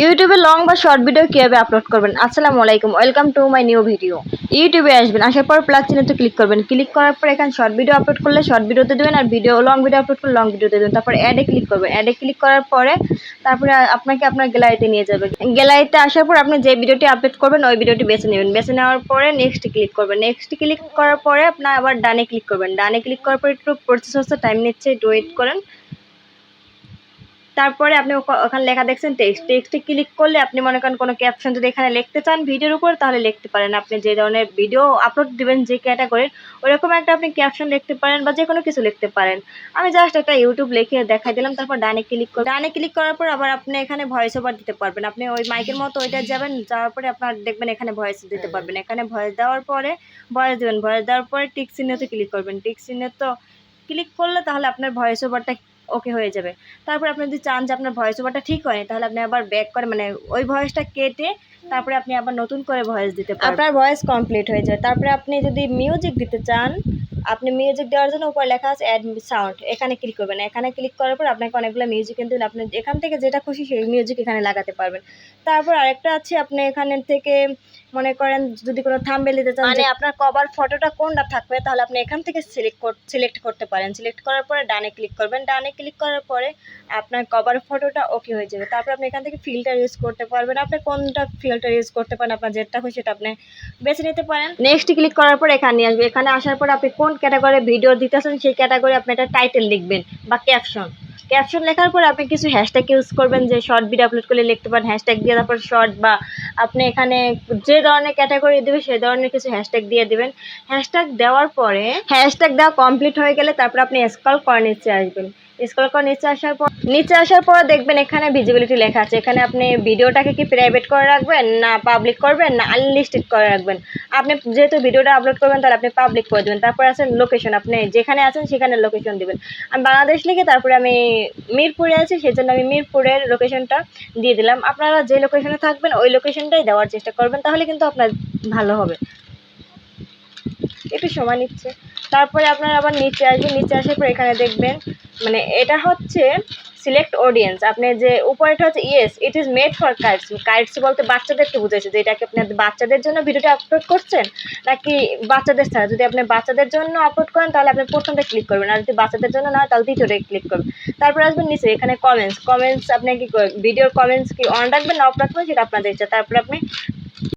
ইউটিউবে লং বা short video কিভাবে আপলোড করবেন। আসসালামু আলাইকুম, welcome to my new video. ইউটিউবে আসবেন, আসার পর প্লাস চিহ্নতে ক্লিক করবেন। ক্লিক করার পর এখানে শর্ট ভিডিও আপলোড করলে শর্ট ভিডিওতে দেবেন, আর লং ভিডিও আপলোড করলে লং ভিডিওতে দেবেন। তারপর অ্যাডে ক্লিক করবেন। অ্যাডে ক্লিক করার পরে তারপরে আপনাকে আপনার গ্যালারিতে নিয়ে যাবে। গ্যালারিতে আসার পর আপনি যে ভিডিওটি আপলোড করবেন ওই ভিডিওটি বেছে নেবেন। বেছে নেওয়ার পরে নেক্সট ক্লিক করবেন। নেক্সট ক্লিক করার পরে আপনার আবার ডানে ক্লিক করবেন। ডানে ক্লিক করার পর একটু প্রসেস হচ্ছে, টাইম নিচ্ছে, একটু ওয়েট করেন। তারপরে আপনি ওখানে লেখা দেখছেন টেক্সটে ক্লিক করলে আপনি মনে করেন কোনো ক্যাপশন যদি এখানে লিখতে চান ভিডিওর উপর, তাহলে লিখতে পারেন। আপনি যে ধরনের ভিডিও আপলোড দিবেন, যে ক্যাটাগরির, ওরকম একটা আপনি ক্যাপশন লিখতে পারেন বা যে কোনো কিছু লিখতে পারেন। আমি জাস্ট একটা ইউটিউব লিখে দেখাই দিলাম। তারপর ডানে ক্লিক করে ডানে ক্লিক করার পর আবার আপনি এখানে ভয়েস ওভার দিতে পারবেন। আপনি ওই মাইকের মতো ওইটা যাবেন, যাওয়ার পরে আপনার দেখবেন এখানে ভয়েস দিতে পারবেন। এখানে ভয়েস দেওয়ার পরে ভয়েস দেবেন। ভয়েস দেওয়ার পরে টিক চিহ্নতে ক্লিক করবেন। টিক চিহ্নে তো ক্লিক করলে তাহলে আপনার ভয়েস ওভারটা ওকে হয়ে যাবে। তারপর আপনি যদি চান যে আপনার ভয়েস ওভারটা ঠিক হয়নি, তাহলে আপনি আবার ব্যাক করে মানে ওই ভয়েসটা কেটে তারপরে আপনি আবার নতুন করে ভয়েস দিতে পারবেন, আপনার ভয়েস কমপ্লিট হয়ে যায়। তারপরে আপনি যদি মিউজিক দিতে চান, আপনি মিউজিক দেওয়ার জন্য উপরে লেখা আছে অ্যাড সাউন্ড, এখানে ক্লিক করবেন। এখানে ক্লিক করার পর আপনাকে অনেকগুলো মিউজিক কিন্তু আপনি এখান থেকে যেটা খুশি সেই মিউজিক এখানে লাগাতে পারবেন। তারপর আরেকটা আছে, আপনি এখানে থেকে মনে করেন যদি কোনো থাম্বনেল দিতে চান, মানে আপনার কভার ফটোটা কোনটা থাকবে, তাহলে আপনি এখান থেকে সিলেক্ট করতে পারেন। সিলেক্ট করার পরে ডানে ক্লিক করবেন। ডানে ক্লিক করার পরে আপনার কভার ফটোটা ওকে হয়ে যাবে। তারপর আপনি এখান থেকে ফিল্টার ইউজ করতে পারবেন। আপনি কোনটা ফিল্টার ইউজ করতে পারেন, আপনার যেটা খুশি সেটা আপনি বেছে নিতে পারেন। নেক্সট ক্লিক করার পর এখানে আসবে। এখানে আসার পর আপনি কোন ক্যাটাগরি ভিডিও দিতেছেন সেই ক্যাটাগরি আপনি একটা টাইটেল লিখবেন বা ক্যাপশন লেখার পর আপনি কিছু হ্যাশট্যাগ ইউজ করবেন। যে শর্ট ভিডিও আপলোড করলে লিখতে পারেন হ্যাশট্যাগ দিয়ে, তারপর শর্ট বা আপনি এখানে যে ধরনের ক্যাটাগরি দেবে সেই ধরনের কিছু হ্যাশট্যাগ দিয়ে দেবেন। হ্যাশট্যাগ দেওয়ার পরে হ্যাশট্যাগ দেওয়া কমপ্লিট হয়ে গেলে তারপর আপনি স্ক্রল করে নিচে আসবেন। স্ক্রল করে নিচে আসার পর দেখবেন এখানে ভিজিবিলিটি লেখা আছে। এখানে আপনি ভিডিওটাকে কি প্রাইভেট করে রাখবেন, না পাবলিক করবেন, না আনলিস্টেড করে রাখবেন। আপনি যেহেতু ভিডিওটা আপলোড করবেন তাহলে আপনি পাবলিক করে দেবেন। তারপর আছে লোকেশন, আপনি যেখানে আছেন সেখানে লোকেশন দেবেন। আমি বাংলাদেশ লিখে তারপরে আমি মিরপুরে আছি, সেই জন্য আমি মিরপুরের লোকেশনটা দিয়ে দিলাম। আপনারা যে লোকেশনে থাকবেন ওই লোকেশনটাই দেওয়ার চেষ্টা করবেন, তাহলে কিন্তু আপনার ভালো হবে। একটু সময় নিচ্ছে। তারপরে আপনারা আবার নিচে আসবেন। নিচে আসার পর এখানে দেখবেন মানে এটা হচ্ছে সিলেক্ট অডিয়েন্স। আপনি যে উপরেটা হচ্ছে yes it is made for kites বলতে বাচ্চাদেরকে বুঝাইছে যে এটাকে আপনি বাচ্চাদের জন্য ভিডিওটা আপলোড করছেন নাকি বাচ্চাদের ছাড়া। যদি আপনি বাচ্চাদের জন্য আপলোড করেন তাহলে আপনি প্রথমটা ক্লিক করবেন, আর যদি বাচ্চাদের জন্য না হয় তাহলে দ্বিতীয়টাই ক্লিক করবেন। তারপর আসবেন নিচে, এখানে কমেন্টস আপনি কি ভিডিওর কমেন্টস কি অন রাখবেন না অফ রাখবেন সেটা আপনাদের ইচ্ছা। তারপর আপনি